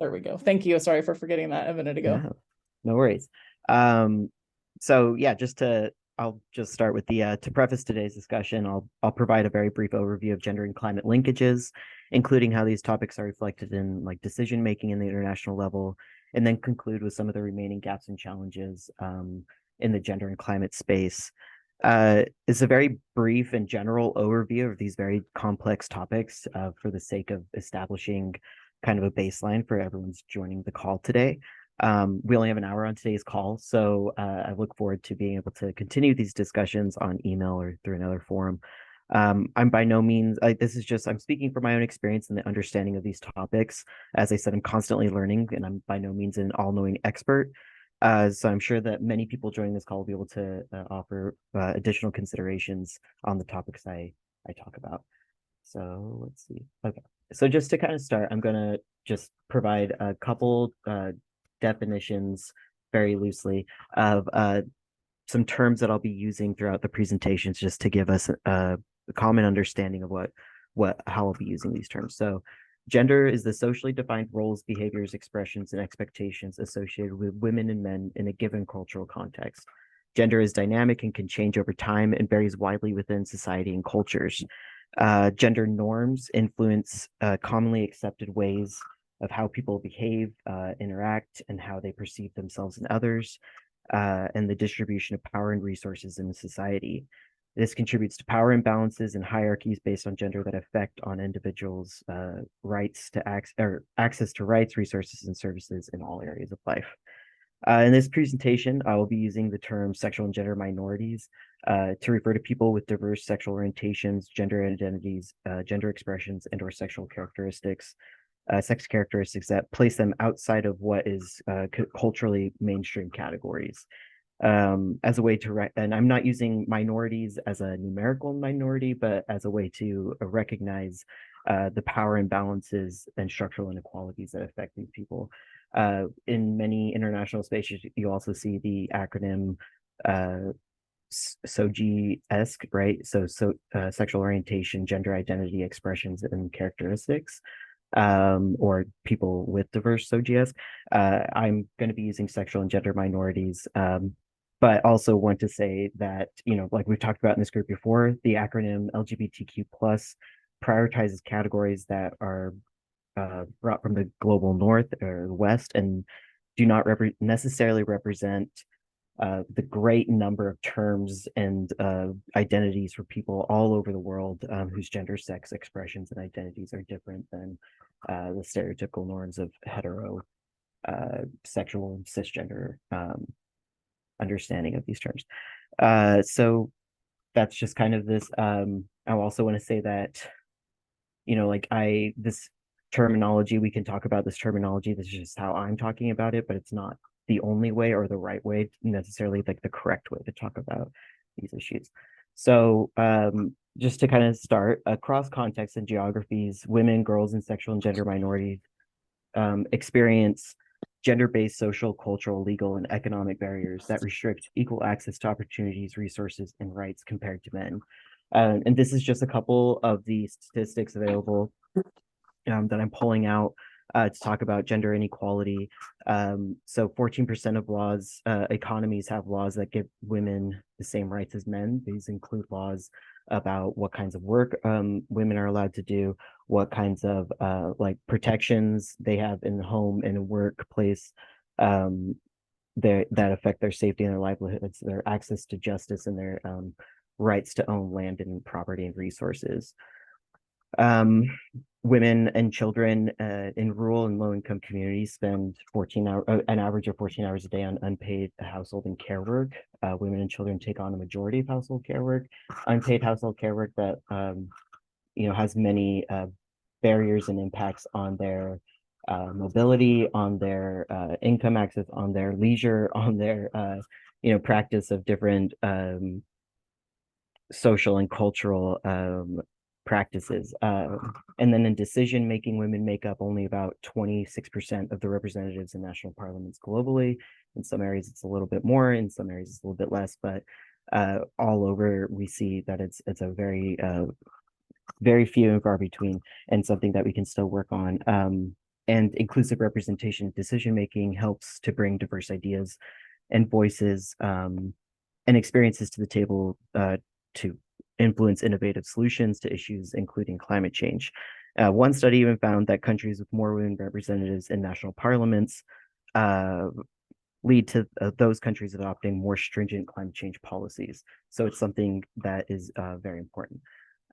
There we go. Thank you. Sorry for forgetting that a minute ago. No, no worries. So yeah, I'll just start with the to preface today's discussion, I'll provide a very brief overview of gender and climate linkages, including how these topics are reflected in like decision making in the international level, and then conclude with some of the remaining gaps and challenges in the gender and climate space. It's a very brief and general overview of these very complex topics for the sake of establishing kind of a baseline for everyone's joining the call today. We only have an hour on today's call, so I look forward to being able to continue these discussions on email or through another forum. I'm by no means, I'm speaking from my own experience and the understanding of these topics. As I said, I'm constantly learning and I'm by no means an all knowing expert. So I'm sure that many people joining this call will be able to offer additional considerations on the topics I talk about. So let's see. Okay. So just to kind of start, I'm going to just provide a couple definitions very loosely of some terms that I'll be using throughout the presentations just to give us a common understanding of how I'll be using these terms. So gender is the socially defined roles, behaviors, expressions, and expectations associated with women and men in a given cultural context. Gender is dynamic and can change over time and varies widely within society and cultures. Gender norms influence commonly accepted ways of how people behave, interact, and how they perceive themselves and others, and the distribution of power and resources in society. This contributes to power imbalances and hierarchies based on gender that affect on individuals' rights to access to rights, resources, and services in all areas of life. In this presentation, I will be using the term sexual and gender minorities to refer to people with diverse sexual orientations, gender identities, gender expressions, and/or sexual characteristics, sex characteristics that place them outside of what is culturally mainstream categories. As a way to, and I'm not using minorities as a numerical minority, but as a way to recognize the power imbalances and structural inequalities that affect these people. In many international spaces, you also see the acronym SOGI-esque, right? So sexual orientation, gender identity, expressions, and characteristics, or people with diverse SOGI-esque. I'm going to be using sexual and gender minorities, but also want to say that, like we've talked about in this group before, the acronym LGBTQ plus prioritizes categories that are brought from the global north or west and do not necessarily represent the great number of terms and identities for people all over the world whose gender, sex expressions, and identities are different than the stereotypical norms of hetero, sexual, cisgender understanding of these terms. So that's just kind of this. I also want to say that, this terminology, we can talk about this terminology. This is just how I'm talking about it, but it's not the only way or the right way, necessarily like the correct way to talk about these issues. So just to kind of start, across contexts and geographies, women, girls, and sexual and gender minorities experience gender-based social, cultural, legal, and economic barriers that restrict equal access to opportunities, resources, and rights compared to men. And this is just a couple of the statistics available that I'm pulling out to talk about gender inequality. So 14% of economies have laws that give women the same rights as men. These include laws about what kinds of work women are allowed to do, what kinds of like protections they have in the home and workplace that affect their safety and their livelihoods, their access to justice, and their rights to own land and property and resources. Women and children in rural and low-income communities spend an average of 14 hours a day on unpaid household and care work. Women and children take on a majority of household care work, unpaid household care work that has many barriers and impacts on their mobility, on their income access, on their leisure, on their practice of different social and cultural practices. And then in decision making, women make up only about 26% of the representatives in national parliaments globally. In some areas, it's a little bit more. In some areas, it's a little bit less. But all over, we see that it's a very few and far between, and something that we can still work on. and inclusive representation in decision making helps to bring diverse ideas and voices and experiences to the table to influence innovative solutions to issues, including climate change. One study even found that countries with more women representatives in national parliaments lead to those countries adopting more stringent climate change policies. So it's something that is very important.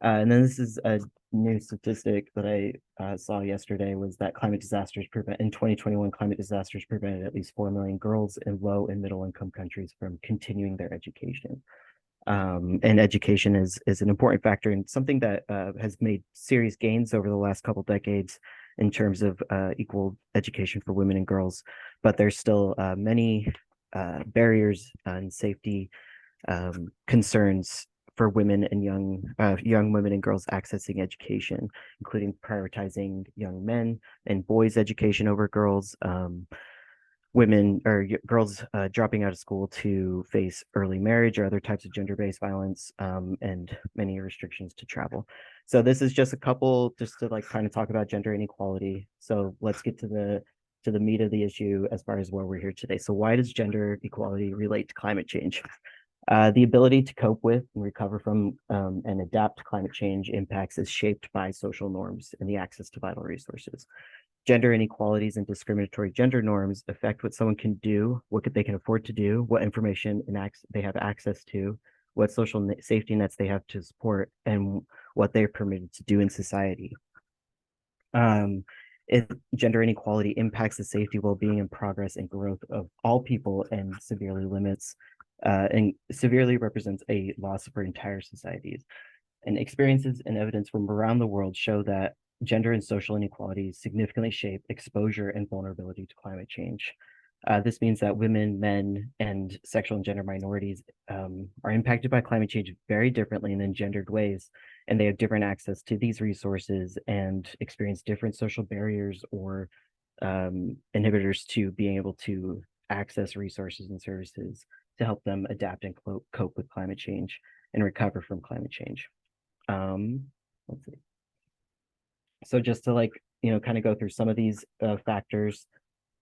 And then this is a new statistic that I saw yesterday, was that in 2021, climate disasters prevented at least 4 million girls in low and middle income countries from continuing their education. And education is an important factor and something that has made serious gains over the last couple decades in terms of equal education for women and girls, but there's still many barriers and safety concerns for women and young women and girls accessing education, including prioritizing young men and boys' education over girls, women or girls dropping out of school to face early marriage or other types of gender-based violence, and many restrictions to travel. So this is just a couple, just to like kind of talk about gender inequality. So let's get to the meat of the issue as far as where we're here today. So why does gender equality relate to climate change? The ability to cope with and recover from and adapt to climate change impacts is shaped by social norms and the access to vital resources. Gender inequalities and discriminatory gender norms affect what someone can do, what they can afford to do, what information and they have access to, what social safety nets they have to support, and what they're permitted to do in society. If gender inequality impacts the safety, well-being, and progress and growth of all people and severely represents a loss for entire societies. And experiences and evidence from around the world show that gender and social inequalities significantly shape exposure and vulnerability to climate change. This means that women, men, and sexual and gender minorities are impacted by climate change very differently and in gendered ways, and they have different access to these resources and experience different social barriers or inhibitors to being able to access resources and services to help them adapt and cope with climate change and recover from climate change. Let's see. So just to kind of go through some of these factors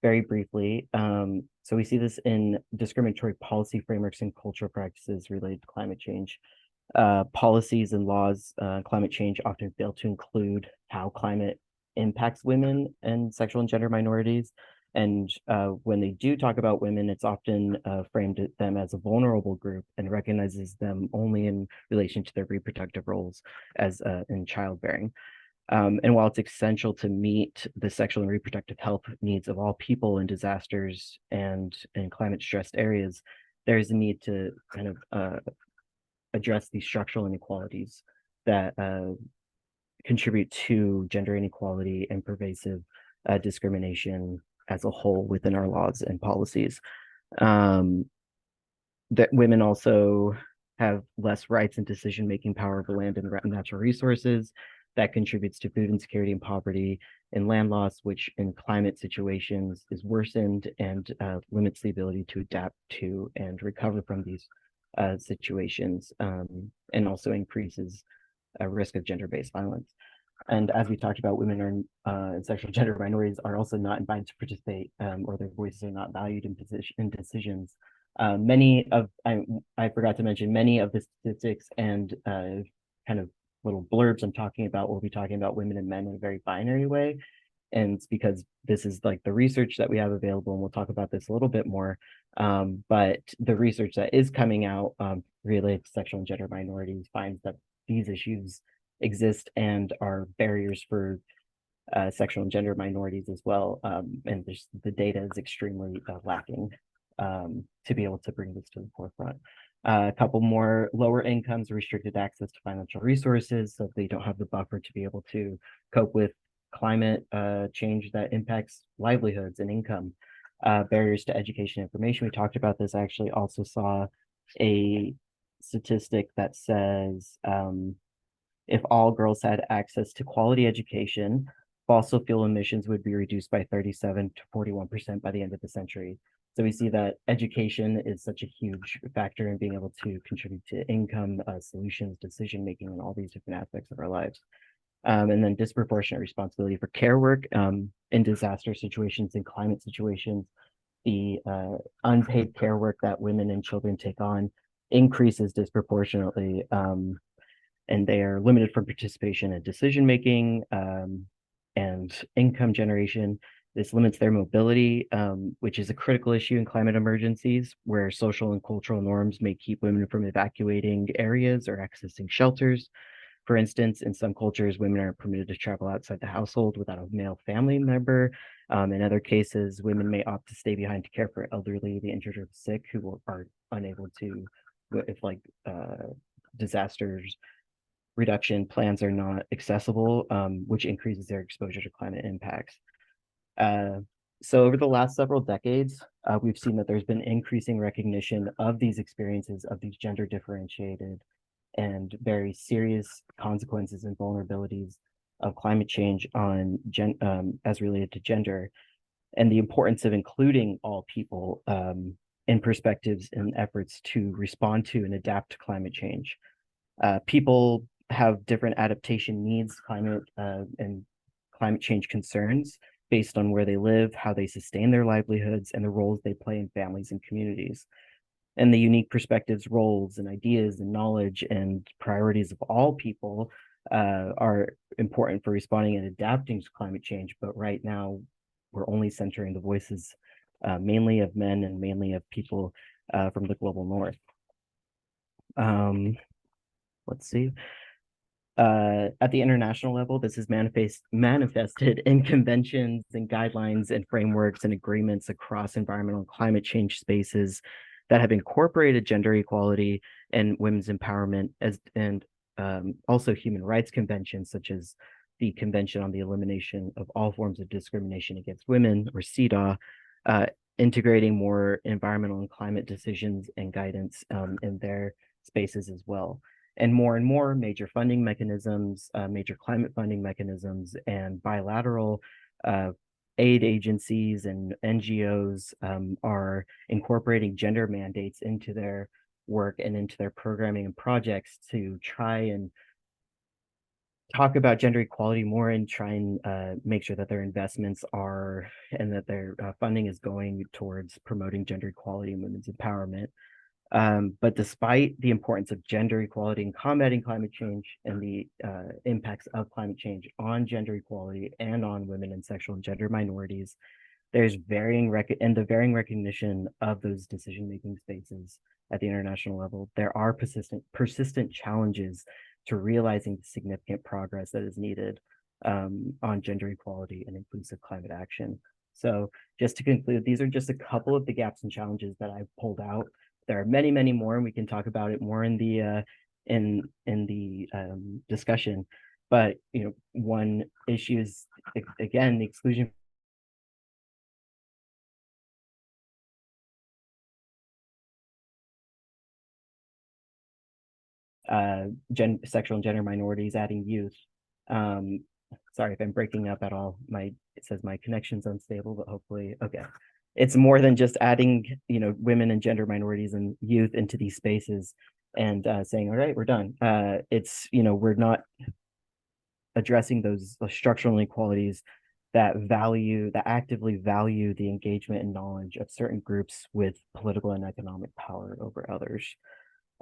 very briefly. So we see this in discriminatory policy frameworks and cultural practices related to climate change. Policies and laws, climate change often fail to include how climate impacts women and sexual and gender minorities. And when they do talk about women, it's often framed them as a vulnerable group and recognizes them only in relation to their reproductive roles as in childbearing. And while it's essential to meet the sexual and reproductive health needs of all people in disasters and in climate stressed areas, there is a need to kind of address these structural inequalities that contribute to gender inequality and pervasive discrimination as a whole within our laws and policies. That women also have less rights and decision-making power over land and natural resources. That contributes to food insecurity and poverty and land loss, which in climate situations is worsened and limits the ability to adapt to and recover from these situations, and also increases a risk of gender-based violence. And as we talked about, women and sexual gender minorities are also not invited to participate, or their voices are not valued in decisions. I forgot to mention, many of the statistics and kind of little blurbs I'm talking about will be talking about women and men in a very binary way. And it's because this is like the research that we have available, and we'll talk about this a little bit more. But the research that is coming out related to sexual and gender minorities finds that these issues exist and are barriers for sexual and gender minorities as well. And the data is extremely lacking to be able to bring this to the forefront. A couple more: lower incomes, restricted access to financial resources, so they don't have the buffer to be able to cope with climate change that impacts livelihoods and income. Barriers to education information. We talked about this. I actually also saw a statistic that says if all girls had access to quality education, fossil fuel emissions would be reduced by 37 to 41% by the end of the century. So we see that education is such a huge factor in being able to contribute to income, solutions, decision-making, and all these different aspects of our lives. And then disproportionate responsibility for care work. in disaster situations, in climate situations, the unpaid care work that women and children take on increases disproportionately, and they are limited from participation in decision making and income generation. This limits their mobility, which is a critical issue in climate emergencies, where social and cultural norms may keep women from evacuating areas or accessing shelters. For instance, in some cultures, women are permitted to travel outside the household without a male family member. In other cases, women may opt to stay behind to care for elderly, the injured, or the sick who are unable to, if like disasters reduction plans are not accessible, which increases their exposure to climate impacts. So over the last several decades, we've seen that there's been increasing recognition of these experiences, of these gender differentiated and very serious consequences and vulnerabilities of climate change on as related to gender, and the importance of including all people in perspectives and efforts to respond to and adapt to climate change. People have different adaptation needs, and climate change concerns based on where they live, how they sustain their livelihoods, and the roles they play in families and communities. And the unique perspectives, roles, and ideas, and knowledge, and priorities of all people are important for responding and adapting to climate change. But right now, we're only centering the voices mainly of men and mainly of people from the global north. Let's see. At the international level, this is manifested in conventions and guidelines and frameworks and agreements across environmental and climate change spaces that have incorporated gender equality and women's empowerment, and also human rights conventions such as the Convention on the Elimination of All Forms of Discrimination Against Women, or CEDAW, integrating more environmental and climate decisions and guidance in their spaces as well. And more major funding mechanisms, major climate funding mechanisms, and bilateral aid agencies and NGOs are incorporating gender mandates into their work and into their programming and projects to try and talk about gender equality more and try and make sure that their investments are and that their funding is going towards promoting gender equality and women's empowerment. But despite the importance of gender equality in combating climate change and the impacts of climate change on gender equality and on women and sexual and gender minorities, there's varying recognition of those decision-making spaces at the international level. There are persistent challenges to realizing the significant progress that is needed on gender equality and inclusive climate action. So just to conclude, these are just a couple of the gaps and challenges that I've pulled out. There are many, many more, and we can talk about it more in the discussion. But one issue is again the exclusion. Sexual and gender minorities, adding youth. Sorry if I'm breaking up at all. It says my connection's unstable, but hopefully, okay. It's more than just adding, women and gender minorities and youth into these spaces and saying, all right, we're done. We're not addressing those structural inequalities that actively value the engagement and knowledge of certain groups with political and economic power over others.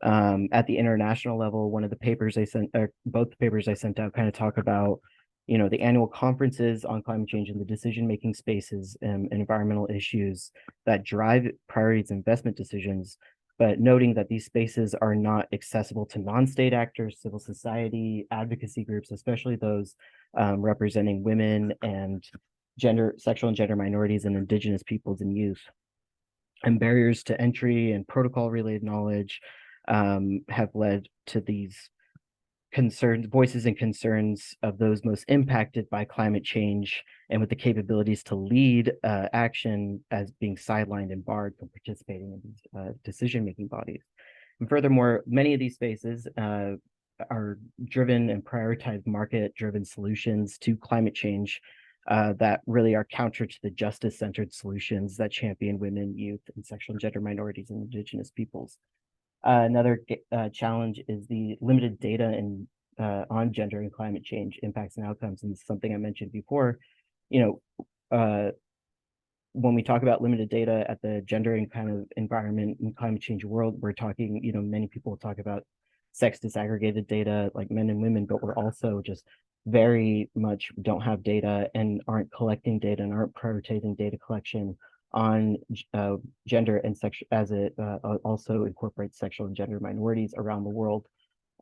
At the international level, one of the papers I sent, or both the papers I sent out, kind of talk about, the annual conferences on climate change and the decision-making spaces and environmental issues that drive priorities and investment decisions, but noting that these spaces are not accessible to non-state actors, civil society, advocacy groups, especially those representing women and sexual and gender minorities and indigenous peoples and youth. And barriers to entry and protocol-related knowledge have led to these voices and concerns of those most impacted by climate change and with the capabilities to lead action as being sidelined and barred from participating in these decision-making bodies. And furthermore, many of these spaces are driven and prioritize market-driven solutions to climate change that really are counter to the justice-centered solutions that champion women, youth, and sexual and gender minorities and indigenous peoples. Another challenge is the limited data on gender and climate change impacts and outcomes. And this is something I mentioned before. when we talk about limited data at the gender and kind of environment and climate change world, we're talking, many people talk about sex disaggregated data, like men and women, but we're also just very much don't have data and aren't collecting data and aren't prioritizing data collection on gender and sex as it also incorporates sexual and gender minorities around the world,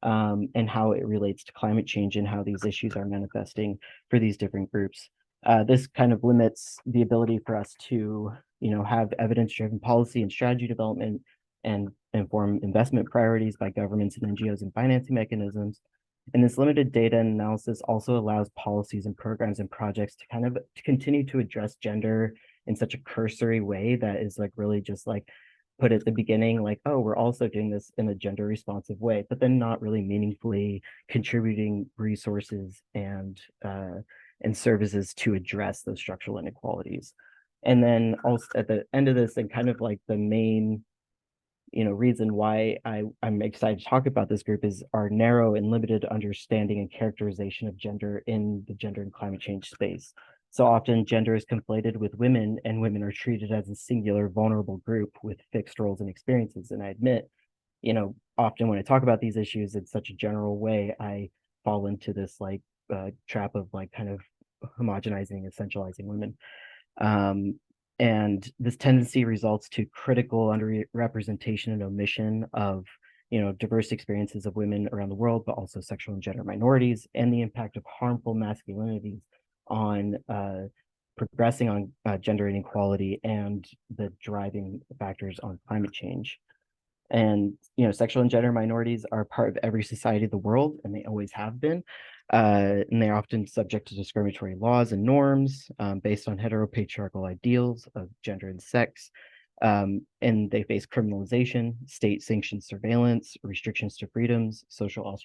and how it relates to climate change and how these issues are manifesting for these different groups. This kind of limits the ability for us to, have evidence-driven policy and strategy development and inform investment priorities by governments and NGOs and financing mechanisms. And this limited data and analysis also allows policies and programs and projects to kind of to continue to address gender in such a cursory way that is like really just like put at the beginning, like, oh, we're also doing this in a gender responsive way, but then not really meaningfully contributing resources and services to address those structural inequalities. And then also at the end of this, and kind of like the main reason why I'm excited to talk about this group is our narrow and limited understanding and characterization of gender in the gender and climate change space. So often gender is conflated with women, and women are treated as a singular vulnerable group with fixed roles and experiences. And I admit, often when I talk about these issues in such a general way, I fall into this like trap of like kind of homogenizing, essentializing women. And this tendency results to critical underrepresentation and omission of diverse experiences of women around the world, but also sexual and gender minorities, and the impact of harmful masculinities on progressing on gender inequality and the driving factors on climate change. And sexual and gender minorities are part of every society of the world, and they always have been. And they're often subject to discriminatory laws and norms based on heteropatriarchal ideals of gender and sex. And they face criminalization, state-sanctioned surveillance, restrictions to freedoms, social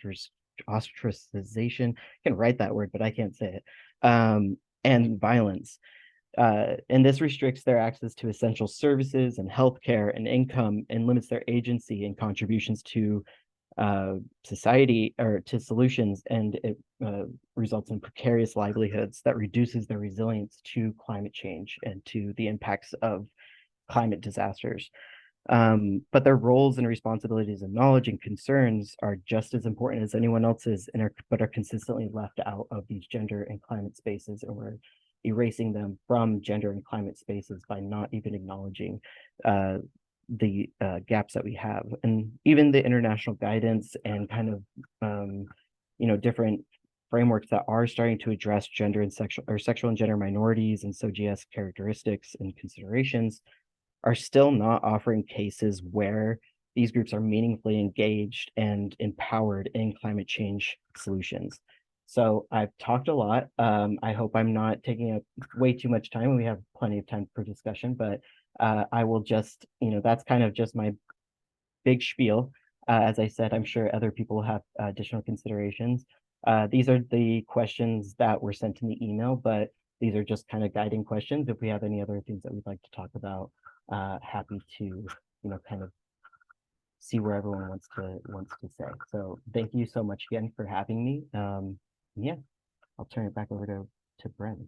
ostracization. I can write that word, but I can't say it. And violence. And this restricts their access to essential services and healthcare and income, and limits their agency and contributions to society or to solutions, and it results in precarious livelihoods that reduces their resilience to climate change and to the impacts of climate disasters. But their roles and responsibilities and knowledge and concerns are just as important as anyone else's, and are consistently left out of these gender and climate spaces, and we're erasing them from gender and climate spaces by not even acknowledging the gaps that we have. And even the international guidance and kind of different frameworks that are starting to address gender and sexual and gender minorities and SOGS characteristics and considerations are still not offering cases where these groups are meaningfully engaged and empowered in climate change solutions. So I've talked a lot. I hope I'm not taking up way too much time. We have plenty of time for discussion, but I will just, that's kind of just my big spiel. As I said, I'm sure other people have additional considerations. These are the questions that were sent in the email, but these are just kind of guiding questions. If we have any other things that we'd like to talk about, happy to, kind of see where everyone wants to say. So thank you so much again for having me. Yeah, I'll turn it back over to Brent.